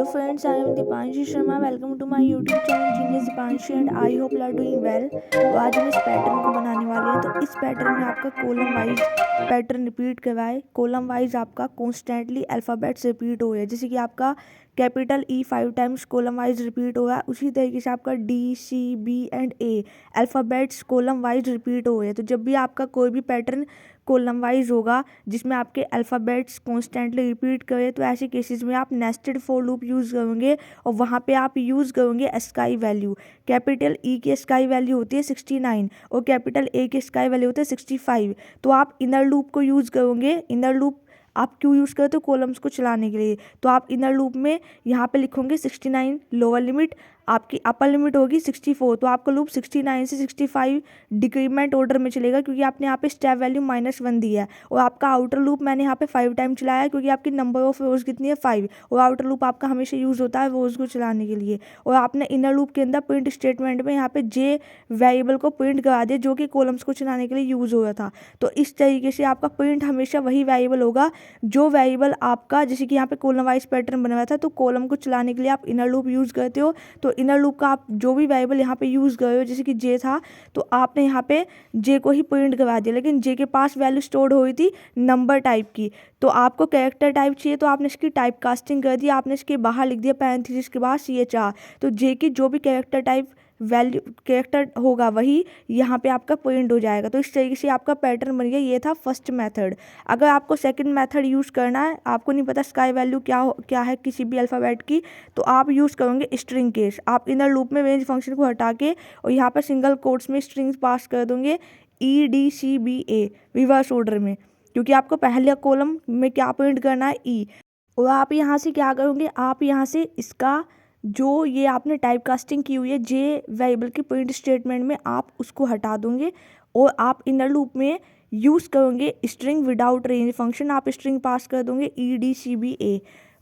Hello friends, I am Deepanshi Sharma. Welcome to my YouTube channel genius Deepanshi and I hope you are doing well. तो आज हम इस pattern को बनाने वाले हैं। तो इस पैटर्न में आपका कॉलम वाइज पैटर्न रिपीट करवाए, कॉलम वाइज आपका कॉन्स्टेंटली अल्फ़ाबेट्स रिपीट हो रहे हैं। जैसे कि आपका capital E 5 times column wise repeat हो रहा है, उसी तरीके से आपका D C B and A alphabets column wise repeat हो रहे हैं। तो जब भी आपका कोई भी पैटर्न कॉलम वाइज होगा जिसमें आपके अल्फ़ाबेट्स कॉन्स्टेंटली रिपीट करें, तो ऐसे केसेस में आप नेस्टेड फॉर लूप यूज़ करोगे और वहाँ पे आप यूज़ करोगे स्काई वैल्यू। कैपिटल ई की स्काई वैल्यू होती है 69 और कैपिटल ए की स्काई वैल्यू होती है 65। तो आप इनर लूप को यूज़ करोगे। इनर लूप आप क्यों यूज़ करते हो? कॉलम्स को चलाने के लिए। तो आप इनर लूप में यहाँ पे लिखोगे 69 लोअर लिमिट, आपकी अपर लिमिट होगी 64। तो आपका लूप 69 से 65 डिक्रीमेंट ऑर्डर में चलेगा क्योंकि आपने यहाँ पे स्टेप वैल्यू -1 दिया है। और आपका आउटर लूप मैंने यहाँ पे 5 टाइम चलाया है क्योंकि आपकी नंबर ऑफ रोज कितनी है 5। और आउटर लूप आपका हमेशा यूज़ होता है रोज को चलाने के लिए। और आपने इनर लूप के अंदर प्रिंट स्टेटमेंट में यहाँ पे जे वेरिएबल को प्रिंट करा दिया जो कि कॉलम्स को चलाने के लिए यूज़ हो रहा था। तो इस तरीके से आपका प्रिंट हमेशा वही वेरिएबल होगा जो वेरिएबल आपका, जैसे कि यहाँ पे कॉलम वाइज पैटर्न बना हुआ था, तो कॉलम को चलाने के लिए आप इनर लूप यूज़ करते हो। तो इनर लूप का आप जो भी वेरिएबल यहाँ पे यूज़ कर रहे हो, जैसे कि जे था, तो आपने यहाँ पे जे को ही प्रिंट करवा दिया, लेकिन जे के पास वैल्यू स्टोर्ड हुई थी नंबर टाइप की। तो आपको कैरेक्टर टाइप चाहिए तो आपने इसकी टाइप कास्टिंग कर दी, आपने इसके बाहर लिख दिया पैरेंथेसिस के बाद CHR। तो जे की जो भी कैरेक्टर टाइप वैल्यू कैरेक्टर होगा वही यहाँ पे आपका प्रिंट हो जाएगा। तो इस तरीके से आपका पैटर्न बन गया। ये था फर्स्ट मेथड। अगर आपको सेकंड मेथड यूज़ करना है, आपको नहीं पता स्काई वैल्यू क्या है किसी भी अल्फ़ाबेट की, तो आप यूज़ करोगे स्ट्रिंग केस। आप इनर लूप में रेंज फंक्शन को हटा के और यहाँ पर सिंगल कोट्स में स्ट्रिंग्स पास कर दोगे EDCBA रिवर्स ऑर्डर में, क्योंकि आपको पहले कॉलम में क्या प्रिंट करना है ई। और आप यहाँ से क्या करोगे, आप यहाँ से इसका जो ये आपने टाइप कास्टिंग की हुई है जे वेरिएबल की प्रिंट स्टेटमेंट में, आप उसको हटा दोगे और आप इनर लूप में यूज़ करोगे स्ट्रिंग विदाउट रेंज फंक्शन। आप स्ट्रिंग पास कर दोगे EDCBA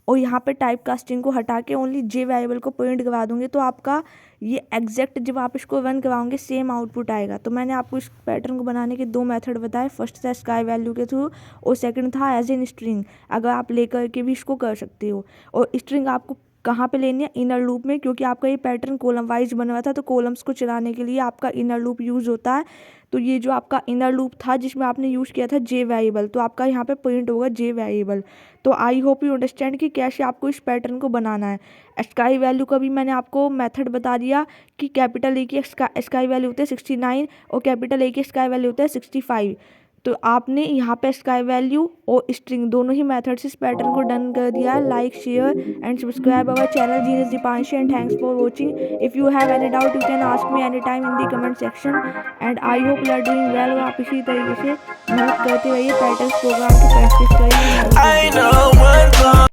और यहाँ पे टाइप कास्टिंग को हटा के ओनली जे वेरिएबल को प्रिंट करवा दूंगे। तो आपका ये एग्जैक्ट जब आप इसको रन करवाओगे सेम आउटपुट आएगा। तो मैंने आपको इस पैटर्न को बनाने के 2 मेथड बताए। फर्स्ट था स्काई वैल्यू के थ्रू और सेकंड था एज एन स्ट्रिंग। अगर आप लेकर के भी इसको कर सकते हो। और स्ट्रिंग आपको कहाँ पे लेनी है? इनर लूप में, क्योंकि आपका ये पैटर्न कॉलम वाइज बना हुआ था, तो कॉलम्स को चलाने के लिए आपका इनर लूप यूज़ होता है। तो ये जो आपका इनर लूप था जिसमें आपने यूज़ किया था जे वेरिएबल, तो आपका यहाँ पे प्रिंट होगा जे वेरिएबल। तो आई होप यू अंडरस्टैंड कि कैसे आपको इस पैटर्न को बनाना है। स्काई वैल्यू का भी मैंने आपको मेथड बता दिया कि कैपिटल ए की स्काई वैल्यू होती है 69 और कैपिटल ए की स्काई वैल्यू होता है 65। तो आपने यहाँ पे स्काई वैल्यू और स्ट्रिंग दोनों ही मेथड से इस पैटर्न को डन कर दिया है। Like share and subscribe our channel genius Deepanshi and thanks for watching. If you have any doubt you can ask me any time in the comment section and I hope you are doing well. और आप इसी तरीके से मेहनत करते रहिए, patterns programme की practice करिए।